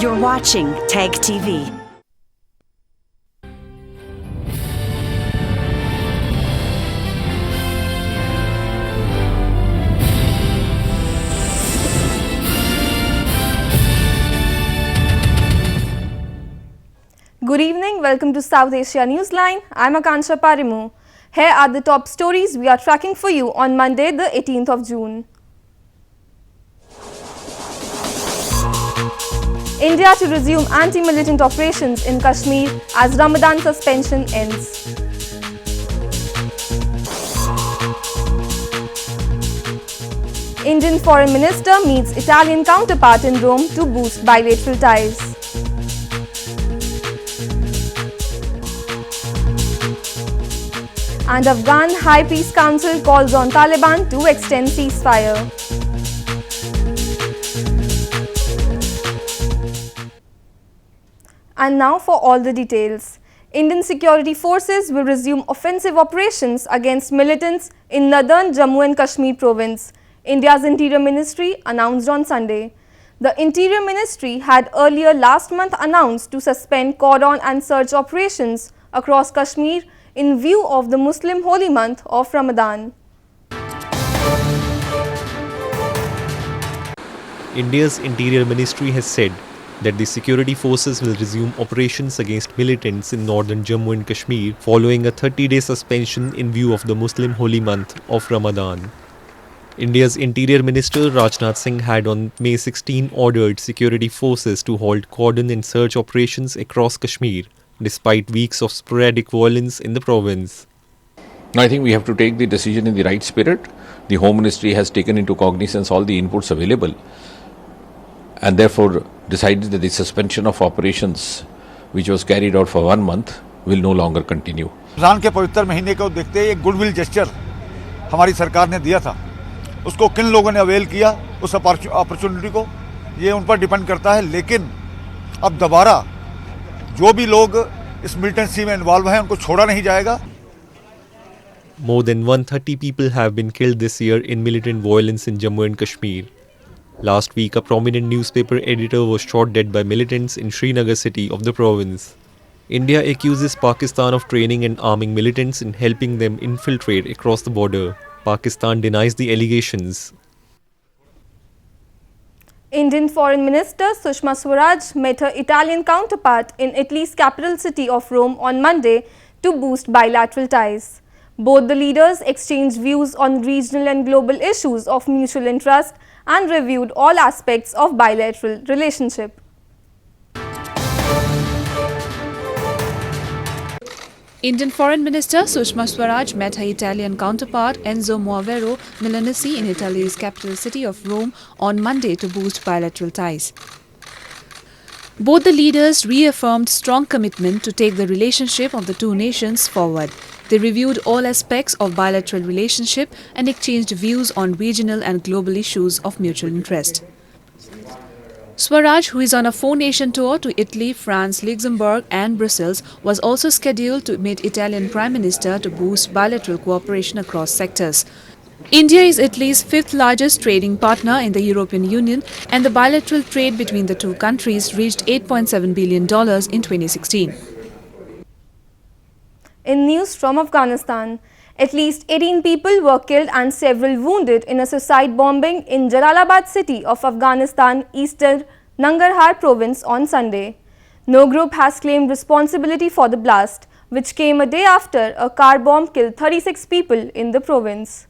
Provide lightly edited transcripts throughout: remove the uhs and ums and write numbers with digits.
You're watching Tag TV. Good evening, welcome to South Asia Newsline. I'm Akansha Parimu. Here are the top stories we are tracking for you on Monday, the 18th of June. India to resume anti-militant operations in Kashmir as Ramadan suspension ends. Indian Foreign Minister meets Italian counterpart in Rome to boost bilateral ties. And Afghan High Peace Council calls on Taliban to extend ceasefire. And now for all the details. Indian security forces will resume offensive operations against militants in northern Jammu and Kashmir province, India's Interior Ministry announced on Sunday. The Interior Ministry had earlier last month announced to suspend cordon and search operations across Kashmir in view of the Muslim holy month of Ramadan. India's Interior Ministry has said that the security forces will resume operations against militants in northern Jammu and Kashmir following a 30-day suspension in view of the Muslim holy month of Ramadan. India's Interior Minister Rajnath Singh had on May 16 ordered security forces to halt cordon and search operations across Kashmir, despite weeks of sporadic violence in the province. I think we have to take the decision in the right spirit. The Home Ministry has taken into cognizance all the inputs available and therefore decided that the suspension of operations which was carried out for 1 month will no longer continue. Ramzan के पवित्र महीने को देखते हुए एक goodwill gesture हमारी सरकार ने दिया था, उसको किन लोगों ने अवेल किया उस अपॉर्चुनिटी को, ये उन पर डिपेंड करता है। लेकिन अब दोबारा जो भी लोग इस मिलिटेंसी में इन्वॉल्व हैं उनको छोड़ा नहीं जाएगा। More than 130 people have been killed this year in militant violence in Jammu and Kashmir. Last week, a prominent newspaper editor was shot dead by militants in Srinagar city of the province. India accuses Pakistan of training and arming militants and helping them infiltrate across the border. Pakistan denies the allegations. Indian Foreign Minister Sushma Swaraj met her Italian counterpart in Italy's capital city of Rome on Monday to boost bilateral ties. Both the leaders exchanged views on regional and global issues of mutual interest and reviewed all aspects of bilateral relationship. Indian Foreign Minister Sushma Swaraj met her Italian counterpart Enzo Moavero Milanesi in Italy's capital city of Rome on Monday to boost bilateral ties. Both the leaders reaffirmed strong commitment to take the relationship of the two nations forward. They reviewed all aspects of bilateral relationship and exchanged views on regional and global issues of mutual interest. Swaraj, who is on a four-nation tour to Italy, France, Luxembourg and Brussels, was also scheduled to meet Italian Prime Minister to boost bilateral cooperation across sectors. India is Italy's fifth largest trading partner in the European Union, and the bilateral trade between the two countries reached $8.7 billion in 2016. In news from Afghanistan, at least 18 people were killed and several wounded in a suicide bombing in Jalalabad city of Afghanistan, eastern Nangarhar province on Sunday. No group has claimed responsibility for the blast, which came a day after a car bomb killed 36 people in the province.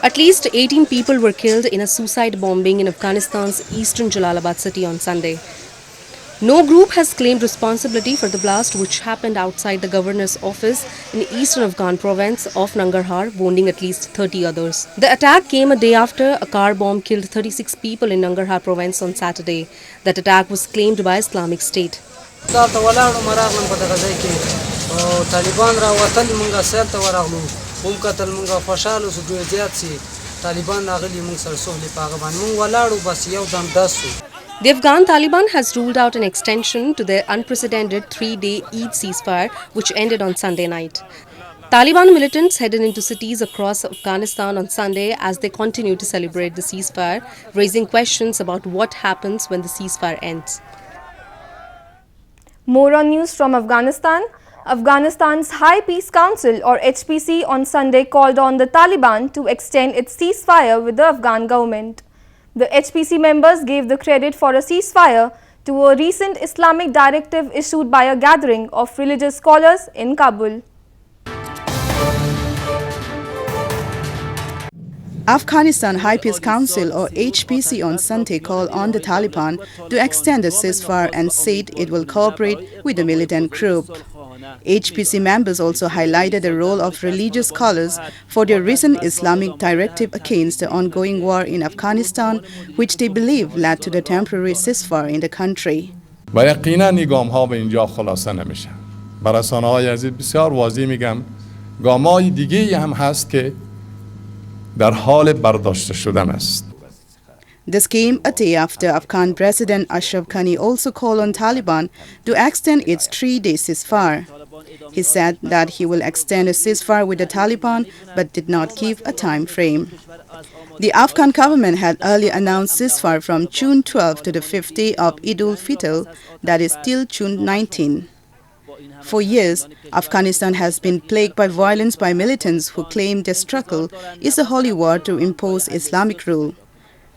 At least 18 people were killed in a suicide bombing in Afghanistan's eastern Jalalabad city on Sunday. No group has claimed responsibility for the blast, which happened outside the governor's office in eastern Afghan province of Nangarhar, wounding at least 30 others. The attack came a day after a car bomb killed 36 people in Nangarhar province on Saturday. That attack was claimed by Islamic State. The Afghan Taliban has ruled out an extension to their unprecedented 3-day Eid ceasefire, which ended on Sunday night. Taliban militants headed into cities across Afghanistan on Sunday as they continue to celebrate the ceasefire, raising questions about what happens when the ceasefire ends. More on news from Afghanistan. Afghanistan's High Peace Council or HPC on Sunday called on the Taliban to extend its ceasefire with the Afghan government. The HPC members gave the credit for a ceasefire to a recent Islamic directive issued by a gathering of religious scholars in Kabul. Afghanistan High Peace Council or HPC on Sunday called on the Taliban to extend the ceasefire and said it will cooperate with the militant group. HPC members also highlighted the role of religious scholars for their recent Islamic directive against the ongoing war in Afghanistan, which they believe led to the temporary ceasefire in the country. و یقینا این گام ها به اینجا خلاصه نمیشه. بر رسانه‌های عزیز بسیار واضح میگم گام‌های دیگه‌ای هم هست که در حال برداشته شدن است. This came a day after Afghan President Ashraf Ghani also called on Taliban to extend its 3-day ceasefire. He said that he will extend a ceasefire with the Taliban but did not give a time frame. The Afghan government had earlier announced ceasefire from June 12 to the 5th day of Eid ul-Fitr, that is till June 19. For years, Afghanistan has been plagued by violence by militants who claim their struggle is a holy war to impose Islamic rule.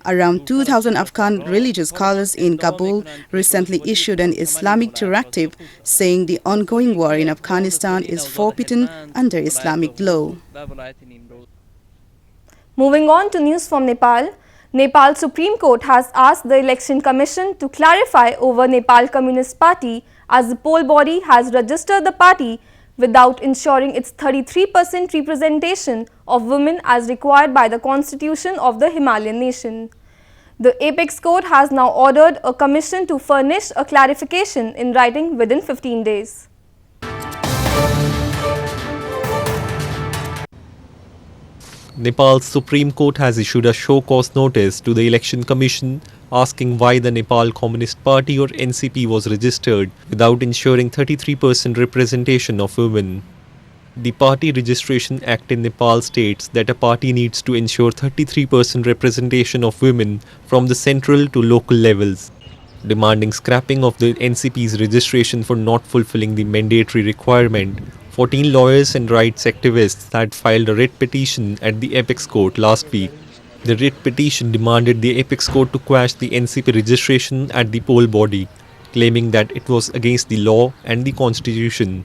Around 2,000 Afghan religious scholars in Kabul recently issued an Islamic directive saying the ongoing war in Afghanistan is forbidden under Islamic law. Moving on to news from Nepal. Nepal Supreme Court has asked the Election Commission to clarify over Nepal Communist Party as the poll body has registered the party without ensuring its 33% representation of women as required by the constitution of the Himalayan nation. The apex court has now ordered a commission to furnish a clarification in writing within 15 days. Nepal's Supreme Court has issued a show cause notice to the Election Commission asking why the Nepal Communist Party or NCP was registered without ensuring 33% representation of women. The Party Registration Act in Nepal states that a party needs to ensure 33% representation of women from the central to local levels. Demanding scrapping of the NCP's registration for not fulfilling the mandatory requirement, 14 lawyers and rights activists had filed a writ petition at the Apex Court last week. The writ petition demanded the Apex Court to quash the NCP registration at the poll body, claiming that it was against the law and the constitution.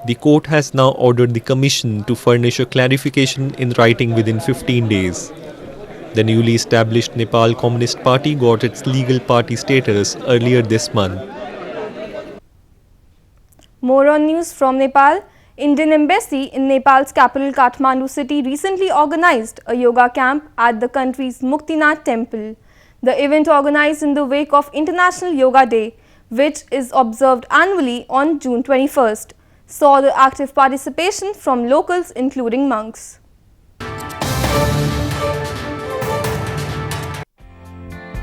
The court has now ordered the commission to furnish a clarification in writing within 15 days. The newly established Nepal Communist Party got its legal party status earlier this month. More on news from Nepal. Indian Embassy in Nepal's capital Kathmandu city recently organized a yoga camp at the country's Muktinath temple. The event, organized in the wake of International Yoga Day, which is observed annually on June 21st, saw the active participation from locals including monks.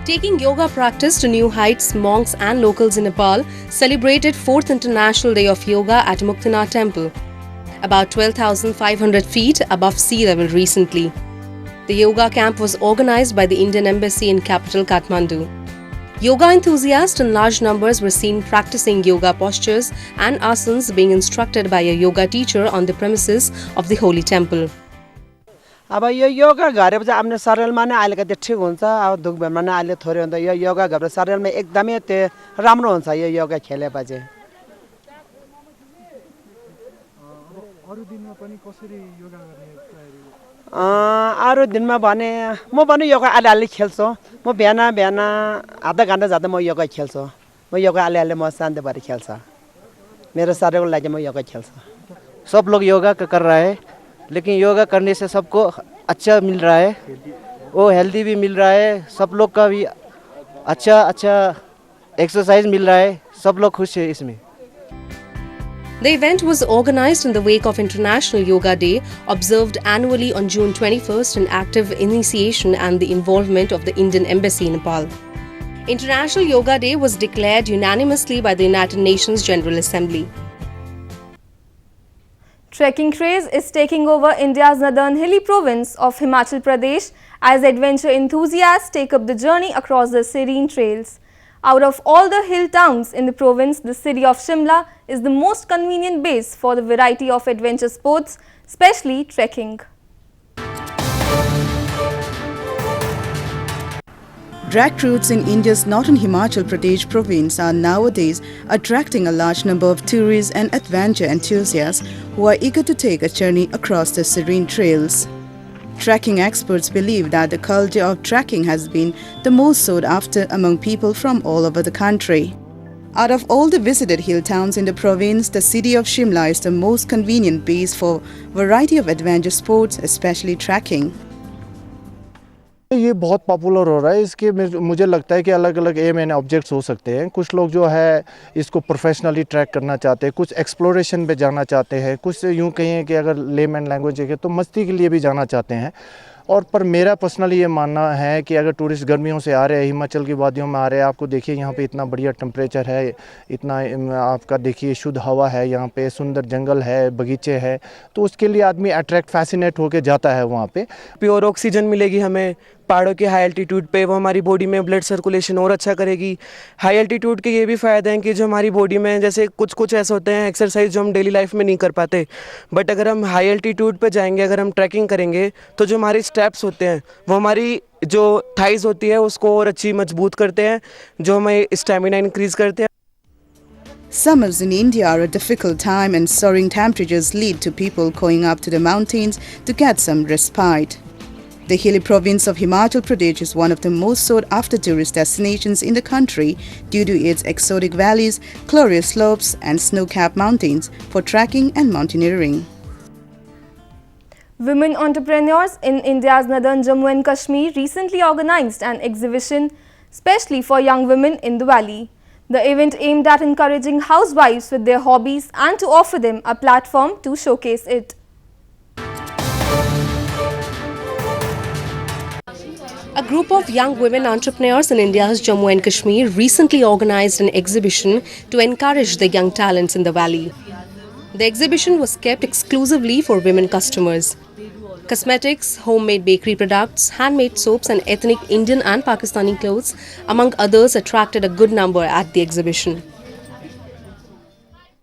Taking yoga practice to new heights, monks and locals in Nepal celebrated 4th International Day of Yoga at Muktinath Temple, about 12,500 feet above sea level recently. The yoga camp was organized by the Indian Embassy in capital Kathmandu. Yoga enthusiasts in large numbers were seen practicing yoga postures and asanas, being instructed by a yoga teacher on the premises of the holy temple. अब यो योगा गरेपछि आफ्नो शरीरमा नै अलिकति ठिक हुन्छ अब दुख बिमार नै अलि थोरै हुन्छ यो योगा गरेर शरीरमा एकदमै त्यो राम्रो हुन्छ यो योगा खेलेपछि अरु दिनमा पनि कसरी योगा गर्ने तयारी अरु दिनमा भने म पनि योगा अलि खेल्छु म बिहान आधा घण्टा जति म योगा खेल्छु म योगा अलि म शान्ति भएर खेल्छ मेरो शरीरको लागि म योगा खेल्छु सब लोग योगा कर रहा है लेकिन योगा करने से सबको अच्छा मिल रहा है वो हेल्दी भी मिल रहा है सब लोग का भी अच्छा एक्सरसाइज मिल रहा है सब लोग खुश है इसमें. The event was organized in the wake of International Yoga Day, observed annually on June 21st, an active initiation and the involvement of the Indian Embassy in Nepal. International Yoga Day was declared unanimously by the United Nations General Assembly. Trekking craze is taking over India's northern hilly province of Himachal Pradesh as adventure enthusiasts take up the journey across the serene trails. Out of all the hill towns in the province, the city of Shimla is the most convenient base for the variety of adventure sports, especially trekking. Drag routes in India's northern Himachal Pradesh province are nowadays attracting a large number of tourists and adventure enthusiasts who are eager to take a journey across the serene trails. Trekking experts believe that the culture of trekking has been the most sought after among people from all over the country. Out of all the visited hill towns in the province, the city of Shimla is the most convenient base for variety of adventure sports, especially trekking. ये बहुत popular हो रहा है। इसके मुझे लगता है कि अलग अलग एम एंड ऑब्जेक्ट्स हो सकते हैं। कुछ लोग जो है इसको प्रोफेशनली ट्रैक करना चाहते हैं, कुछ एक्सप्लोरेशन पे जाना चाहते हैं, कुछ यूँ कहें कि अगर लेमैन लैंग्वेज है तो मस्ती के लिए भी जाना चाहते हैं। और पर मेरा पर्सनली ये मानना है कि अगर टूरिस्ट गर्मियों से आ रहे हैं, हिमाचल की वादियों में आ रहे हैं, आपको देखिए यहाँ पे इतना बढ़िया टेम्परेचर है, इतना आपका देखिए शुद्ध हवा है, यहाँ पे सुंदर जंगल है, बगीचे हैं, तो उसके लिए आदमी अट्रैक्ट फैसिनेट होके जाता है वहाँ पे। प्योर ऑक्सीजन मिलेगी हमें पहाड़ों के हाई एल्टीट्यूड पे, वो हमारी बॉडी में ब्लड सर्कुलेशन और अच्छा करेगी। हाई एल्टीट्यूड के ये भी फ़ायदे हैं कि जो हमारी बॉडी में जैसे कुछ ऐसे होते हैं एक्सरसाइज जो हम डेली लाइफ में नहीं कर पाते, बट अगर हम हाई एल्टीट्यूड पे जाएंगे, अगर हम ट्रैकिंग करेंगे तो जो हमारे स्टेप्स होते हैं वो हमारी जो थाइज होती है उसको और अच्छी मजबूत करते हैं, जो हमें स्टेमिना इंक्रीज़ करते हैं। Summers in India are a difficult time and soaring temperatures lead to people going up to the mountains to get some respite. The hilly province of Himachal Pradesh is one of the most sought after tourist destinations in the country due to its exotic valleys, glorious slopes and snow-capped mountains for trekking and mountaineering. Women entrepreneurs in India's northern Jammu and Kashmir recently organized an exhibition specially for young women in the valley. The event aimed at encouraging housewives with their hobbies and to offer them a platform to showcase it. A group of young women entrepreneurs in India's Jammu and Kashmir recently organized an exhibition to encourage the young talents in the valley. The exhibition was kept exclusively for women customers. Cosmetics, homemade bakery products, handmade soaps and ethnic Indian and Pakistani clothes, among others, attracted a good number at the exhibition.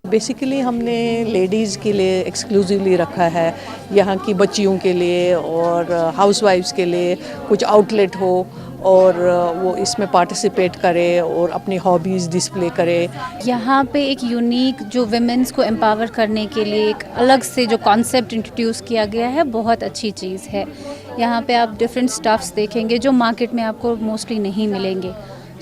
Basically हमने ladies के लिए exclusively रखा है, यहाँ की बच्चियों के लिए और हाउसवाइफ्स के लिए कुछ आउटलेट हो और वो इसमें पार्टिसिपेट करे और अपनी हॉबीज़ डिस्प्ले करे। यहाँ पे एक यूनिक जो विमेंस को एम्पावर करने के लिए एक अलग से जो कॉन्सेप्ट इंट्रोड्यूस किया गया है, बहुत अच्छी चीज़ है। यहाँ पे आप डिफरेंट स्टफ्स देखेंगे जो मार्केट में आपको मोस्टली नहीं मिलेंगे।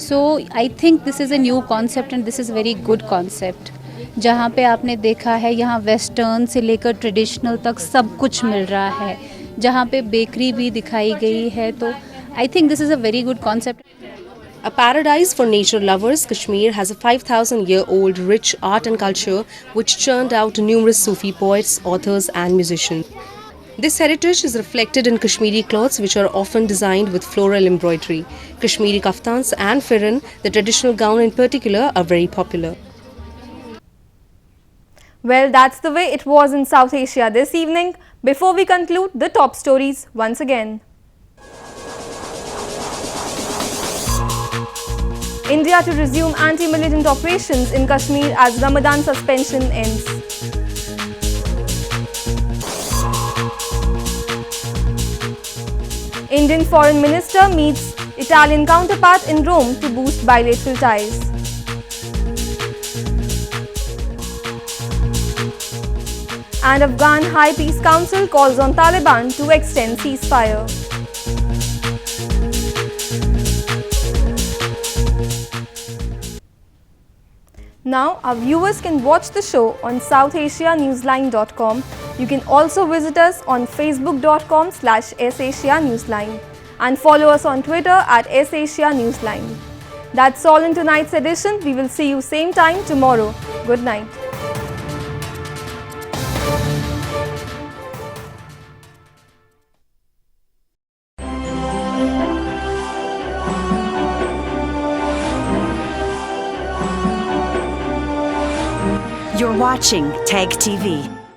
So I think this is a new concept and this is very good concept. जहाँ पे आपने देखा है यहाँ वेस्टर्न से लेकर ट्रेडिशनल तक सब कुछ मिल रहा है, जहाँ पे बेकरी भी दिखाई गई है, तो I think this is a very good concept. A paradise for nature lovers, Kashmir has a 5,000-year-old rich art and culture which churned out numerous Sufi poets, authors and musicians. This heritage is reflected in Kashmiri cloths which are often designed with floral embroidery. Kashmiri kaftans and firan, the traditional gown in particular, are very popular. Well, that's the way it was in South Asia this evening. Before we conclude, the top stories once again. India to resume anti-militant operations in Kashmir as Ramadan suspension ends. Indian Foreign Minister meets Italian counterpart in Rome to boost bilateral ties. And Afghan High Peace Council calls on Taliban to extend ceasefire. Now, our viewers can watch the show on SouthAsiaNewsline.com. You can also visit us on Facebook.com/SAsiaNewsline and follow us on Twitter @SAsiaNewsline. That's all in tonight's edition. We will see you same time tomorrow. Good night. You're watching TAG TV.